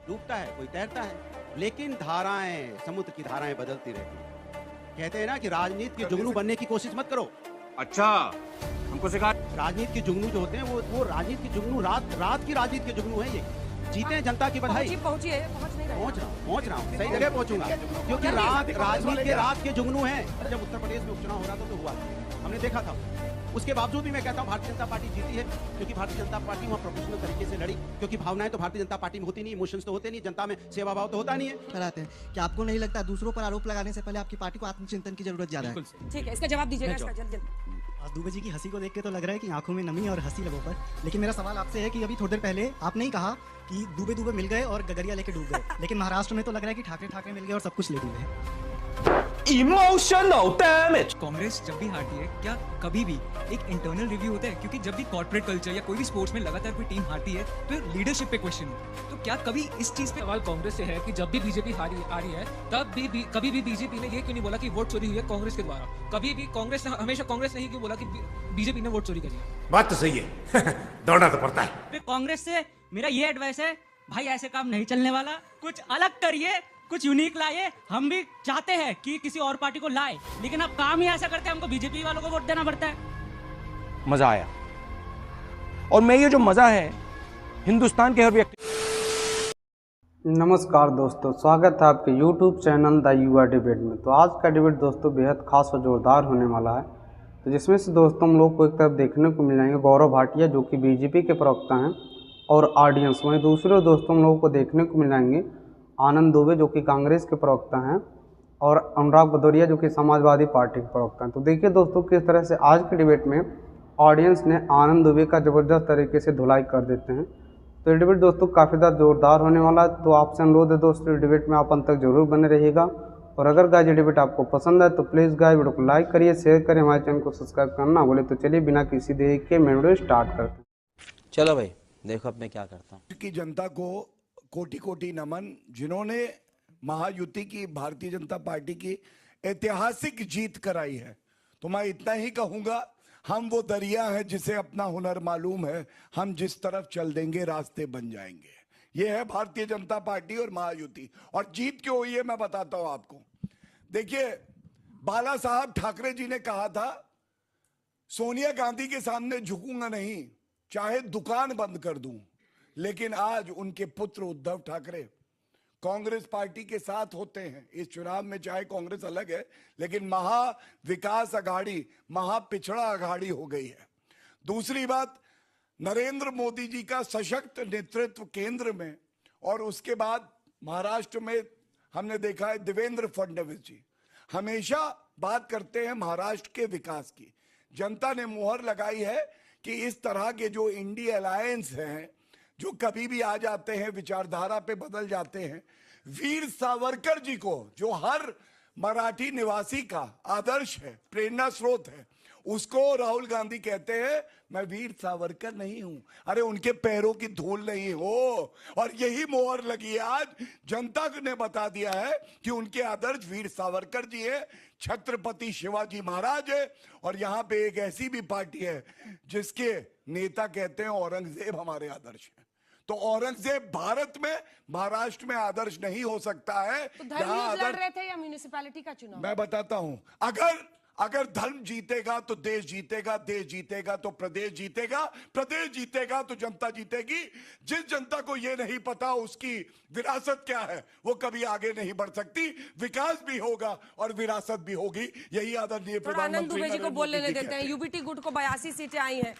डूबता है, कोई तैरता है, लेकिन धाराएं, समुद्र की धाराएं बदलती रहती हैं। कहते हैं ना कि राजनीति के जुगनू बनने की कोशिश मत करो। अच्छा, हमको सिखा। राजनीति के जुगनू जो होते हैं वो राजनीति के जुगनू रात की राजनीति के जुगनू हैं ये। जीते हैं जनता की बधाई। पहुंच रहा हूँ, सही जगह पहुंचूंगा, क्योंकि राजनीति के रात के जुगनू हैं। जब उत्तर प्रदेश में उपचुनाव हो रहा था तो हुआ, हमने देखा था। उसके बावजूद भी मैं कहता हूँ भारतीय जनता पार्टी जीती है, क्योंकि भारतीय जनता पार्टी वहाँ प्रोफेशनल तरीके से लड़ी, क्योंकि भावनाएं तो भारतीय जनता पार्टी में होती नहीं, इमोशंस तो होते नहीं, जनता में सेवा भाव तो होता नहीं है। कराते हैं कि आपको नहीं लगता दूसरों पर आरोप लगाने से पहले आपकी पार्टी को आत्मचिंतन की जरूरत ज्यादा है? ठीक है, इसका जवाब दीजिएगा इसका जल्द। दुबे जी की हंसी को देख के तो लग रहा है कि आंखों में नमी और हंसी लगो पर, लेकिन मेरा सवाल आपसे है कि अभी थोड़ी देर पहले आपने ही कहा कि दुबे मिल गए और गगरिया लेके डूब गए, लेकिन महाराष्ट्र में तो लग रहा है कि ठाकरे मिल गए और सब कुछ ले डूबे। Emotional damage. कांग्रेस जब भी हारती है, क्या कभी भी एक इंटरनल रिव्यू होता है? क्योंकि जब भी कॉर्पोरेट कल्चर या कोई भी स्पोर्ट्स में लगातार कोई टीम हारती है तो लीडरशिप पे क्वेश्चन है, तो क्या कभी इस चीज पे सवाल कांग्रेस से है कि जब भी बीजेपी आ रही है तब भी कभी भी बीजेपी ने ये क्यों नहीं बोला कि वोट चोरी हुई है कांग्रेस के द्वारा? कभी भी कांग्रेस ने हमेशा कांग्रेस ने ही क्यों बोला कि बीजेपी ने वोट चोरी करी है? बात तो सही है। दौड़ना तो पड़ता है। कांग्रेस से मेरा ये एडवाइस है, भाई ऐसे काम नहीं चलने वाला, कुछ अलग करिए, कुछ यूनिक लाइए। हम भी चाहते हैं कि किसी और पार्टी को लाए, लेकिन अब काम ही ऐसा करते हैं, हमको बीजेपी वालों को वोट देना पड़ता है। मजा आया, और मैं ये जो मजा है हिंदुस्तान के हर व्यक्ति। नमस्कार दोस्तों, स्वागत है आपके YouTube चैनल द युवा डिबेट में। तो आज का डिबेट दोस्तों बेहद खास और जोरदार होने वाला है। तो जिसमें से दोस्तों हम लोग को एक तरफ देखने को मिल जाएंगे गौरव भाटिया जो कि बीजेपी के प्रवक्ता हैं और ऑडियंस, वहीं दूसरे दोस्तों हम लोगों को देखने को मिल जाएंगे आनंद दुबे जो कि कांग्रेस के प्रवक्ता हैं और अनुराग भदौरिया जो कि समाजवादी पार्टी के प्रवक्ता हैं। तो देखिए दोस्तों किस तरह से आज के डिबेट में ऑडियंस ने आनंद दुबे का ज़बरदस्त तरीके से धुलाई कर देते हैं। तो ये डिबेट दोस्तों काफ़ी ज़्यादा जोरदार होने वाला है। तो आपसे अनुरोध है दोस्तों इस डिबेट में आप अंत तक जरूर बने रहिएगा, और अगर गाइस ये डिबेट आपको पसंद है तो प्लीज़ गाइस वीडियो को लाइक करिए, शेयर करिए, हमारे चैनल को सब्सक्राइब करना बोले। तो चलिए बिना किसी देरी के मैं वीडियो स्टार्ट करते हैं। चलो भाई देखो अब मैं क्या करता हूँ। की जनता को कोटि कोटि नमन, जिन्होंने महायुति की भारतीय जनता पार्टी की ऐतिहासिक जीत कराई है। तो मैं इतना ही कहूंगा, हम वो दरिया हैं जिसे अपना हुनर मालूम है, हम जिस तरफ चल देंगे रास्ते बन जाएंगे। ये है भारतीय जनता पार्टी और महायुति। और जीत क्यों हुई है मैं बताता हूं आपको। देखिए, बाला साहब ठाकरे जी ने कहा था सोनिया गांधी के सामने झुकूंगा नहीं, चाहे दुकान बंद कर दूं। लेकिन आज उनके पुत्र उद्धव ठाकरे कांग्रेस पार्टी के साथ होते हैं इस चुनाव में। चाहे कांग्रेस अलग है, लेकिन महा विकास अघाड़ी, महा पिछड़ा अघाड़ी हो गई है। दूसरी बात, नरेंद्र मोदी जी का सशक्त नेतृत्व केंद्र में, और उसके बाद महाराष्ट्र में हमने देखा है देवेंद्र फडणवीस जी हमेशा बात करते हैं महाराष्ट्र के विकास की। जनता ने मुहर लगाई है कि इस तरह के जो इंडी अलायंस हैं, जो कभी भी आ जाते हैं, विचारधारा पे बदल जाते हैं। वीर सावरकर जी को, जो हर मराठी निवासी का आदर्श है, प्रेरणा स्रोत है, उसको राहुल गांधी कहते हैं मैं वीर सावरकर नहीं हूं। अरे उनके पैरों की धूल नहीं हो। और यही मोहर लगी है। आज जनता ने बता दिया है कि उनके आदर्श वीर सावरकर जी है, छत्रपति शिवाजी महाराज है। और यहां पे एक ऐसी भी पार्टी है जिसके नेता कहते हैं औरंगजेब हमारे आदर्श है। तो औरंगजेब भारत में, महाराष्ट्र में आदर्श नहीं हो सकता है। तो धर्म लड़ रहे थे या म्युनिसिपैलिटी का चुनाव? मैं बताता हूं, अगर धर्म जीतेगा तो देश जीतेगा, देश जीतेगा तो प्रदेश जीतेगा, प्रदेश जीतेगा तो जनता जीतेगी। जिस जनता को यह नहीं पता उसकी विरासत क्या है, वो कभी आगे नहीं बढ़ सकती। विकास भी होगा और विरासत भी होगी। यही आदरणीय प्रधानमंत्री दुबे जी को बोल लेने देते हैं। यूबीटी गुट को 82 सीटें आई हैं।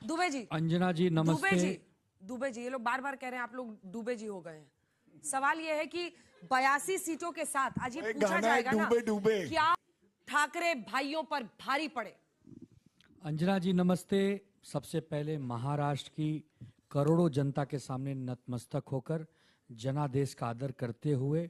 दुबे जी, अंजना जी नमस्ते। दुबे जी, ये लोग बार बार कह रहे हैं आप लोग दुबे जी हो गए हैं। सवाल ये है कि 82 सीटों के साथ आज ये पूछा जाएगा ना, क्या ठाकरे भाइयों पर भारी पड़े? अंजना जी नमस्ते। सबसे पहले महाराष्ट्र की करोड़ों जनता के सामने नतमस्तक होकर जनादेश का आदर करते हुए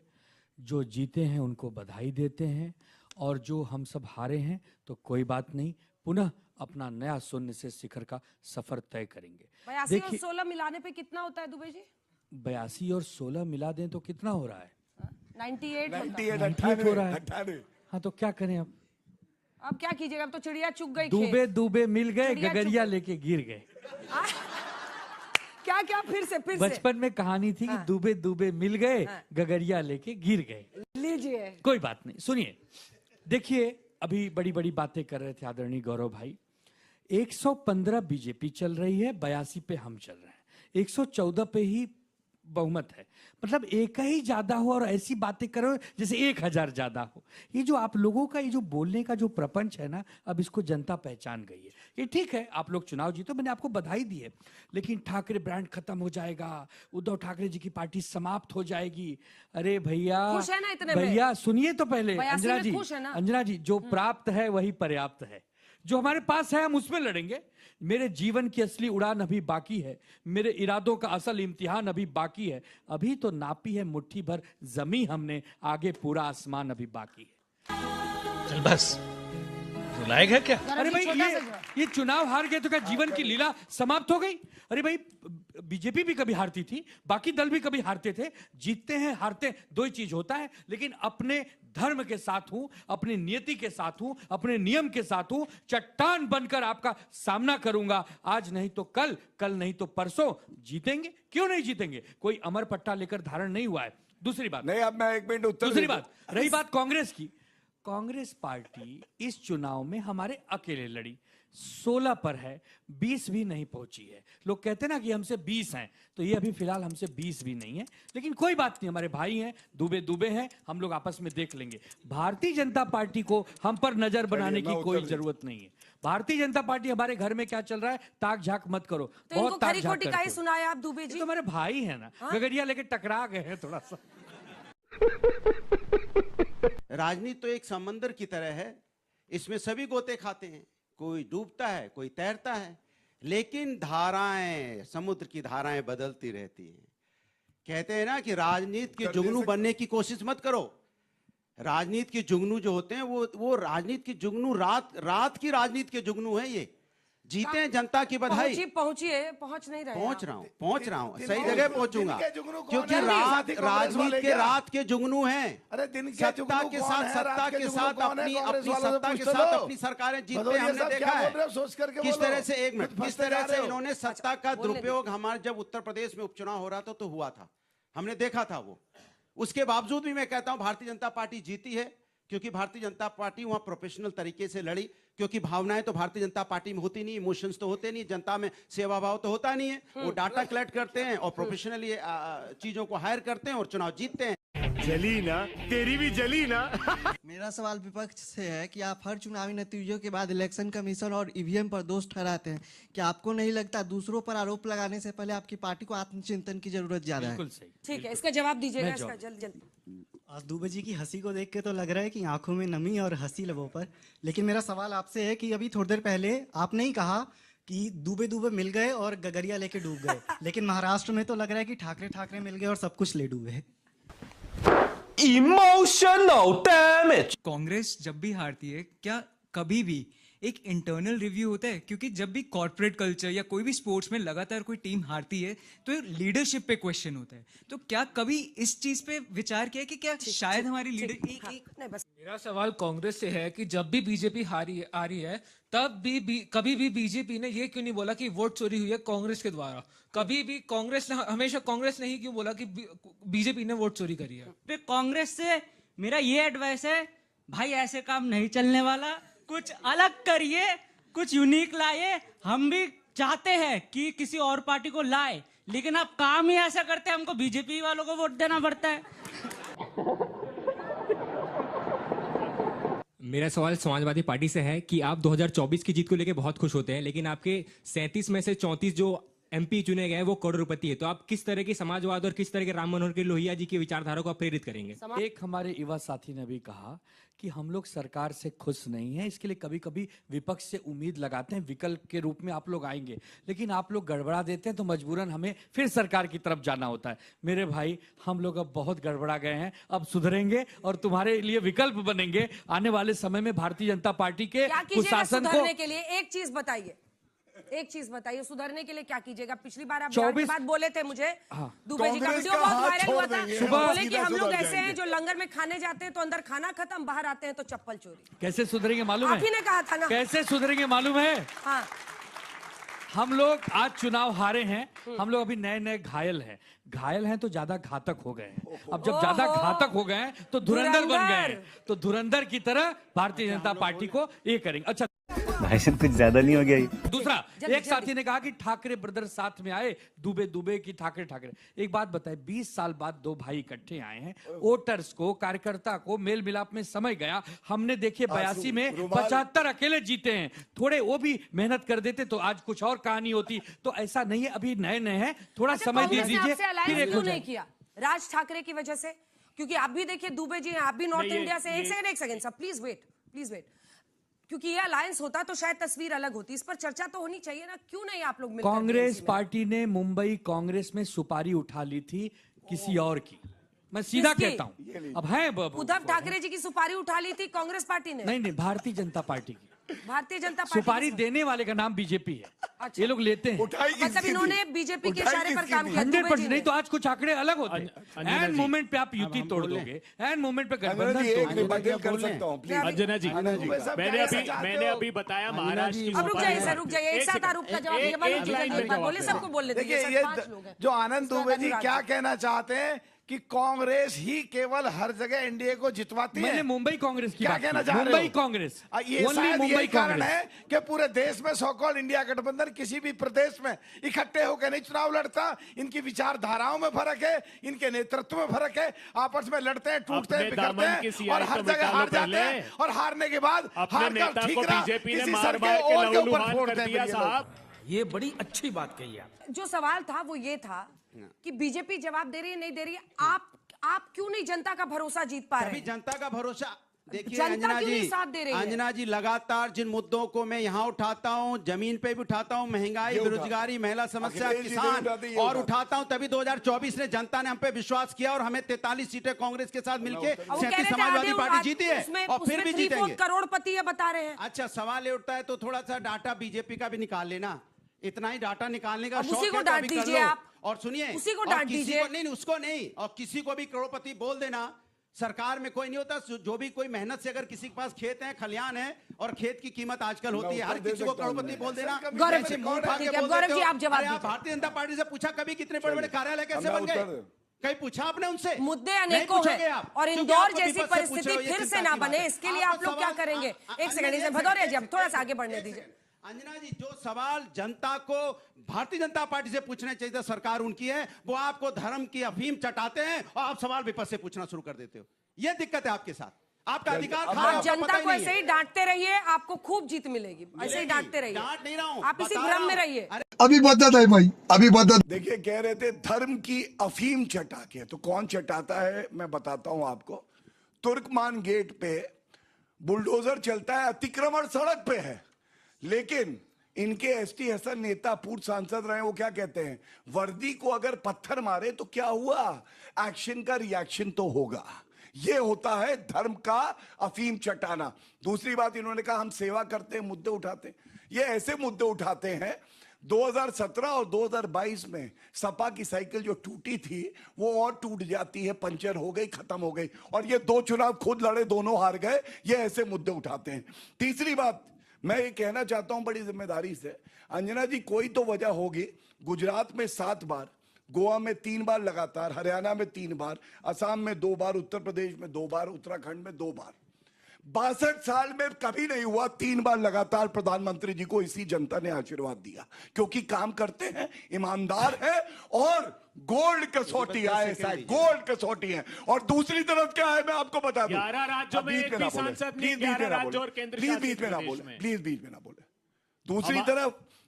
जो जीते हैं उनको बधाई देते हैं, और जो हम सब हारे हैं तो कोई बात नहीं, पुनः अपना नया शून्य से शिखर का सफर तय करेंगे। 82 और 16 मिलाने पे कितना होता है दुबे जी? 82 और 16 मिला दें तो कितना हो रहा है? 98 हो रहा है। हाँ तो क्या करें अब क्या कीजिएगा? अब तो चिड़िया चुग गई। डूबे डूबे मिल गए, गगरिया लेके गिर गए। क्या क्या फिर से बचपन में कहानी थी कि दुबे दुबे मिल गए, गगरिया लेके गिर गए। लीजिए, कोई बात नहीं, सुनिए। देखिए, अभी बड़ी बड़ी बातें कर रहे थे आदरणीय गौरव भाई। 115 बीजेपी चल रही है, 82 पे हम चल रहे हैं, 114 पे ही बहुमत है। मतलब एक ही ज्यादा हो और ऐसी बातें करो जैसे 1000 ज्यादा हो। ये जो आप लोगों का ये जो बोलने का जो प्रपंच है ना, अब इसको जनता पहचान गई है। ये ठीक है, आप लोग चुनाव जीतो, मैंने आपको बधाई दी है, लेकिन ठाकरे ब्रांड खत्म हो जाएगा, उद्धव ठाकरे जी की पार्टी समाप्त हो जाएगी। अरे भैया, खुश है ना इतने में? भैया सुनिए तो पहले, 82 अंजना में जी, खुश है ना? अंजना जी, जो प्राप्त है वही पर्याप्त है। जो हमारे पास है हम उसमें लड़ेंगे। मेरे जीवन की असली उड़ान अभी बाकी है, मेरे इरादों का असल इम्तिहान अभी बाकी है। अभी तो नापी है मुट्ठी भर जमी हमने, आगे पूरा आसमान अभी बाकी है। चल बस, रुलाएगा क्या? अरे भाई, ये चुनाव हार गए तो क्या जीवन की लीला समाप्त हो गई? अरे भाई, बीजेपी भी कभी हारती थी, बाकी दल भी कभी हारते थे। जीतते हैं हारते हैं, दो ही चीज होता है, लेकिन अपने धर्म के साथ हूं, अपनी नियति के साथ हूं, अपने नियम के साथ हूं। चट्टान बनकर आपका सामना करूंगा, आज नहीं तो कल, कल नहीं तो परसों। जीतेंगे, क्यों नहीं जीतेंगे? कोई अमर पट्टा लेकर धारण नहीं हुआ है। दूसरी बात नहीं, अब मैं एक मिनट उत्तर दूसरी बात रही बात कांग्रेस की। कांग्रेस पार्टी इस चुनाव में हमारे अकेले लड़ी, 16 पर है, 20 भी नहीं पहुंची है। लोग कहते हैं ना कि हमसे 20 हैं, तो ये अभी फिलहाल हमसे 20 भी नहीं है, लेकिन कोई बात नहीं, हमारे भाई हैं, दुबे दुबे हैं, हम लोग आपस में देख लेंगे। भारतीय जनता पार्टी को हम पर नजर बनाने की कोई जरूरत नहीं है। भारतीय जनता पार्टी हमारे घर में क्या चल रहा है, ताक झाक मत करो। तो बहुत ताक झाक करते हो। सुनाया आप दुबे जी, तो हमारे भाई है ना, गगरिया लेके टकरा गए हैं थोड़ा सा। राजनीति तो एक समंदर की तरह है, इसमें सभी गोते खाते हैं, कोई डूबता है, कोई तैरता है, लेकिन धाराएं, समुद्र की धाराएं बदलती रहती हैं। कहते हैं ना कि राजनीति के जुगनू बनने की कोशिश मत करो। राजनीति के जुगनू जो होते हैं वो राजनीति के जुगनू रात की राजनीति के जुगनू है। ये जीते हैं, जनता की बधाई। पहुंचिए, पहुंच नहीं रहे, पहुंच रहा हूं, सही जगह पहुंचूंगा, क्योंकि राजनीति के रात के जुगनू हैं। अरे दिन के सत्ता के साथ अपनी सत्ता के साथ अपनी सरकारें जीतते हमने देखा है। किस तरह से, एक मिनट, किस तरह से इन्होंने सत्ता का दुरुपयोग, हमारे जब उत्तर प्रदेश में उपचुनाव हो रहा था तो हुआ था, हमने देखा था वो। उसके बावजूद भी मैं कहता हूं भारतीय जनता पार्टी जीती है, क्योंकि भारतीय जनता पार्टी वहां प्रोफेशनल तरीके से लड़ी। क्योंकि भावनाएं तो भारतीय जनता पार्टी में होती नहीं, इमोशंस तो होते नहीं, जनता में सेवा भाव तो होता नहीं है। वो डाटा कलेक्ट करते हैं और प्रोफेशनली चीजों को हायर करते हैं और चुनाव जीतते हैं। जली ना, तेरी भी जली ना। मेरा सवाल विपक्ष से है कि आप हर चुनावी नतीजों के बाद इलेक्शन कमीशन और ईवीएम पर दोष ठहराते हैं। क्या आपको नहीं लगता दूसरों पर आरोप लगाने से पहले आपकी पार्टी को आत्मचिंतन की जरूरत ज्यादा है? बिल्कुल सही। ठीक है, इसका जवाब दीजिएगा, इसका जल्द। आज दुबे जी की हंसी को देख के तो लग रहा है कि आंखों में नमी और हंसी लबों पर। लेकिन मेरा सवाल आपसे है कि अभी थोड़ी देर पहले आपने ही कहा कि दुबे दुबे मिल गए और गगरिया लेके डूब गए, लेकिन महाराष्ट्र में तो लग रहा है कि ठाकरे मिल गए और सब कुछ ले डूबे। Emotional damage. कांग्रेस जब भी हारती है, क्या कभी भी एक इंटरनल रिव्यू होता है? क्योंकि जब भी कॉर्पोरेट कल्चर या कोई भी स्पोर्ट्स में लगातार कोई टीम हारती है तो लीडरशिप पे क्वेश्चन होता है। तो क्या कभी इस चीज पे विचार किया कि क्या शायद हमारी लीडर। मेरा सवाल कांग्रेस से है कि जब भी बीजेपी आ रही है तब भी कभी भी बीजेपी ने ये क्यों नहीं बोला कि वोट चोरी हुई है कांग्रेस के द्वारा? कभी भी कांग्रेस ने, हमेशा कांग्रेस ने ही क्यों बोला कि बीजेपी ने वोट चोरी करी है? कांग्रेस से मेरा ये एडवाइस है, भाई ऐसे काम नहीं चलने वाला, कुछ अलग करिए, कुछ यूनिक लाइए। हम भी चाहते हैं कि किसी और पार्टी को लाए, लेकिन आप काम ही ऐसा करते हैं, हमको बीजेपी वालों को वोट देना पड़ता है। मेरा सवाल समाजवादी पार्टी से है कि आप 2024 की जीत को लेकर बहुत खुश होते हैं, लेकिन आपके 37 में से 34 जो एमपी चुने गए हैं वो करोड़पति है। तो आप किस तरह की समाजवाद और किस तरह के राम मनोहर के लोहिया जी की विचारधारा को आप प्रेरित करेंगे? एक हमारे युवा साथी ने भी कहा कि हम लोग सरकार से खुश नहीं है, इसके लिए कभी कभी विपक्ष से उम्मीद लगाते हैं विकल्प के रूप में आप लोग आएंगे, लेकिन आप लोग गड़बड़ा देते हैं तो मजबूरन हमें फिर सरकार की तरफ जाना होता है। मेरे भाई, हम लोग अब बहुत गड़बड़ा गए हैं, अब सुधरेंगे और तुम्हारे लिए विकल्प बनेंगे। आने वाले समय में भारतीय जनता पार्टी के कुशासन को, के लिए एक चीज बताइए, सुधरने के लिए क्या कीजिएगा? पिछली बार आप बिहार की बात बोले थे मुझे, दुबे जी का वीडियो बहुत वायरल हुआ था, बोले कि हम लोग ऐसे हैं जो लंगर में खाने जाते हैं तो अंदर खाना खत्म, बाहर आते हैं तो चप्पल चोरी। कैसे सुधरेंगे मालूम है? आप ही ने कहा था ना। कैसे सुधरेंगे मालूम है? हाँ, हम लोग आज चुनाव हारे हैं, हम लोग अभी नए नए घायल हैं तो ज्यादा घातक हो गए हैं। अब जब ज्यादा घातक हो गए हैं तो धुरंधर बन गए हैं, तो धुरंधर की तरह भारतीय जनता पार्टी को ये करेंगे। अच्छा भाई साहब कुछ ज्यादा नहीं हो गया? दूसरा, एक साथी ने कहा कि ठाकरे ब्रदर्स साथ में आए, दुबे की ठाकरे। एक बात बताए, 20 साल बाद दो भाई इकट्ठे आए हैं, वोटर्स को, कार्यकर्ता को मेल मिलाप में समय गया। हमने देखे 82 में 75 अकेले जीते हैं, थोड़े वो भी मेहनत कर देते तो आज कुछ और कहानी होती। तो ऐसा नहीं है, अभी नए नए हैं, थोड़ा समय दे दीजिए। क्यों नहीं किया राज ठाकरे की वजह से? क्योंकि आप भी देखिए दुबे जी हैं, आप भी नॉर्थ इंडिया से। एक सेकंड सर, प्लीज वेट। क्योंकि ये अलायंस होता तो शायद तस्वीर अलग होती। इस पर चर्चा तो होनी चाहिए ना, क्यों नहीं आप लोग मिलकर? कांग्रेस पार्टी ने मुंबई कांग्रेस में सुपारी उठा ली थी किसी और की, मैं सीधा कहता हूं। अब है उद्धव ठाकरे जी की सुपारी उठा ली थी कांग्रेस पार्टी ने? नहीं, भारतीय जनता पार्टी की। भारतीय जनता पार्टी सुपारी देने वाले का नाम बीजेपी है। अच्छा। ये लोग लेते हैं, मतलब इन्होंने बीजेपी के इशारे पर काम किया। 100% नहीं तो आज कुछ आंकड़े अलग होते हैं। एंड मोमेंट पे आप युति तोड़ दोगे, एंड मोमेंट पे गठबंधन कर सकता हूं प्लीज। अंजना जी, मैंने अभी बताया महाराष्ट्र की। अब रुक जाइए, एक साथ आरोप का जवाब बोले, सबको बोलने दीजिए। देखिए, जो आनंद दुबे जी क्या कहना चाहते हैं कि कांग्रेस ही केवल हर जगह एनडीए को जितवाती है। मैंने मुंबई कांग्रेस की क्या कहना चाह रहे हो? मुंबई कांग्रेस, ये शायद यही कारण है कि पूरे देश में सो कॉल्ड इंडिया गठबंधन किसी भी प्रदेश में इकट्ठे होकर नहीं चुनाव लड़ता। इनकी विचारधाराओं में फर्क है, इनके नेतृत्व में फर्क है, आपस में लड़ते हैं, टूटते हैं, बिखरते हैं और हर जगह हार जाते हैं। और हारने के बाद हार कर ठीक रहा किसी सर के ओर के ऊपर फोड़ते हैं साहब। ये बड़ी अच्छी बात कही आप। जो सवाल था वो ये था कि बीजेपी जवाब दे रही है, नहीं दे रही है। आप क्यों नहीं जनता का भरोसा जीत पा रहे हैं? जनता का भरोसा देखिए जनता क्यों नहीं साथ दे रही है? अंजना जी, लगातार जिन मुद्दों को मैं यहाँ उठाता हूँ, जमीन पे भी उठाता हूँ, महंगाई, बेरोजगारी, महिला समस्या, किसान, और उठाता हूँ, तभी 2024 में जनता ने हम पे विश्वास किया और हमें 43 सीटें कांग्रेस के साथ मिलकर 37 समाजवादी पार्टी जीती है और फिर भी जीतेंगे। करोड़पति बता रहे हैं। अच्छा, सवाल ये उठता है तो थोड़ा सा डाटा बीजेपी का भी निकाल लेना। इतना ही डाटा निकालने का उसी को डांट दीजिए आप। और सुनिए, उसी को डांट दीजिए। नहीं, उसको नहीं, और किसी को भी करोड़पति बोल देना। सरकार में कोई नहीं होता, जो भी कोई मेहनत से अगर किसी के पास खेत है, खलियान है, और खेत की कीमत आजकल होती है, हर किसी को करोड़पति बोल देना। गौरव जी आप जवाब दीजिए। भारतीय जनता पार्टी से पूछा कभी कितने बड़े बड़े कार्यालय कैसे बन गए? कहीं पूछा आपने उनसे? मुद्दे अनेकों हैं और इंदौर जैसी परिस्थिति फिर से ना बने, इसके लिए आप लोग क्या करेंगे? एक सेकंड, भदौरिया जी, अब थोड़ा सा आगे बढ़ने दीजिए। अंजना जी, जो सवाल जनता को भारतीय जनता पार्टी से पूछने चाहिए, सरकार उनकी है, वो आपको धर्म की अफीम चटाते हैं और आप सवाल विपक्ष से पूछना शुरू कर देते हो। ये दिक्कत है आपके साथ, आपका अधिकार। आप जनता को ऐसे ही डांटते रहिए, आपको खूब जीत मिलेगी। ऐसे ही डांटते रहिए, डांट नहीं रहा हूं, आप इसी भ्रम में रहिए। अभी बता है भाई, अभी बता। देखिए, कह रहे थे धर्म की अफीम चटा के, तो कौन चटाता है मैं बताता हूं आपको। तुर्कमान गेट पे बुलडोजर चलता है, अतिक्रमण सड़क पे है, लेकिन इनके एसटी हसन नेता, पूर्व सांसद रहे, वो क्या कहते हैं, वर्दी को अगर पत्थर मारे तो क्या हुआ, एक्शन का रिएक्शन तो होगा। ये होता है धर्म का अफीम चटाना। दूसरी बात, इन्होंने कहा हम सेवा करते हैं, मुद्दे उठाते हैं। ये ऐसे मुद्दे उठाते हैं, 2017 और 2022 में सपा की साइकिल जो टूटी थी वो और टूट जाती है, पंचर हो गई, खत्म हो गई, और ये 2 चुनाव खुद लड़े, दोनों हार गए। ये ऐसे मुद्दे उठाते हैं। तीसरी बात मैं ये कहना चाहता हूं बड़ी जिम्मेदारी से, अंजना जी, कोई तो वजह होगी। गुजरात में 7 बार, गोवा में 3 बार लगातार, हरियाणा में 3 बार, असम में 2 बार, उत्तर प्रदेश में 2 बार, उत्तराखंड में 2 बार। 62 साल में कभी नहीं हुआ 3 बार लगातार प्रधानमंत्री जी को इसी जनता ने आशीर्वाद दिया, क्योंकि काम करते हैं, ईमानदार है और गोल्ड कसौटी आए, गोल्ड कसौटी है। और दूसरी तरफ क्या है मैं आपको बता दूं, 11 राज्यों में एक भी सांसद नहीं, 11 राज्यों और केंद्र शासित बीच में ना बोले, प्लीज बीच में ना बोले।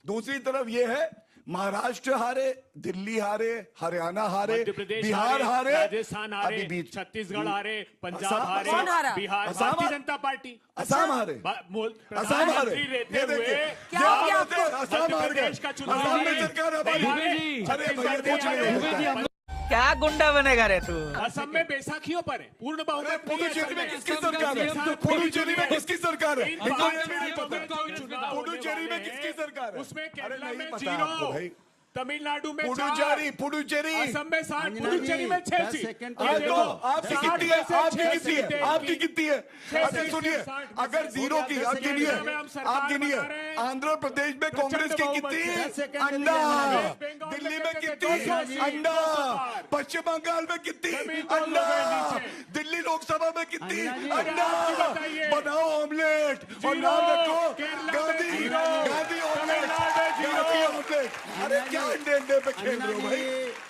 दूसरी तरफ ये है, महाराष्ट्र हारे, दिल्ली हारे, हरियाणा हारे, बिहार हारे, राजस्थान हारे, छत्तीसगढ़ हारे, पंजाब हारे, बिहार, भारतीय जनता पार्टी असम हारे, असम हारे। ये देखिए, असम हार गए, असम में सरकार हमारी। अरे भैया, क्या गुंडा बनेगा रे तू? असम में बैसाखियों पर है, पूर्ण बहुमत। पुडुचेरी में किसकी सरकार है? पुडुचेरी में किसकी सरकार है? पुडुचेरी में किसकी सरकार है? उसमें केरला में जीरो। तमिलनाडु में पुडुचेरी असम में 7, पुडुचेरी में 6 सीट। आपकी कितनी है? आपकी कितनी है? अच्छा सुनिए, अगर जीरो की आप गिनिए, आंध्र प्रदेश में कांग्रेस की कितनी अंडा, दिल्ली में कितनी अंडा, पश्चिम बंगाल में कितनी अंडा, दिल्ली लोकसभा में कितनी अंडा, बनाओ ऑमलेट और नाम रखो गांधी ऑमलेट। अरे क्या अंडे पे खेल रहे हो भाई?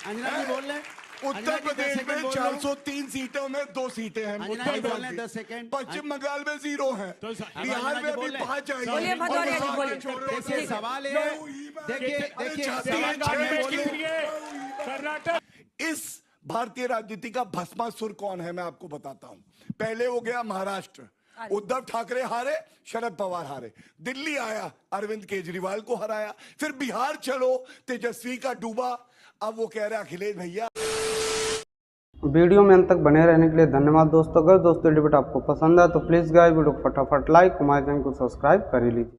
अंजना जी बोल रहे हैं, उत्तर प्रदेश में 403 सीटों में 2 सीटें हैं, पश्चिम बंगाल में 0 है, बिहार में अभी 5 आई। देखिए सवाल है, कर्नाटक इस भारतीय राजनीति का भस्मासुर कौन है मैं आपको बताता हूं। पहले हो गया महाराष्ट्र, उद्धव ठाकरे हारे, शरद पवार हारे। दिल्ली आया, अरविंद केजरीवाल को हराया। फिर बिहार चलो, तेजस्वी का डूबा। अब वो कह रहा अखिलेश भैया। वीडियो में अंत तक बने रहने के लिए धन्यवाद दोस्तों। अगर दोस्तों डिबेट आपको पसंद आए तो प्लीज़ गाइस वीडियो को फटाफट लाइक, हमारे चैनल को सब्सक्राइब कर लीजिए।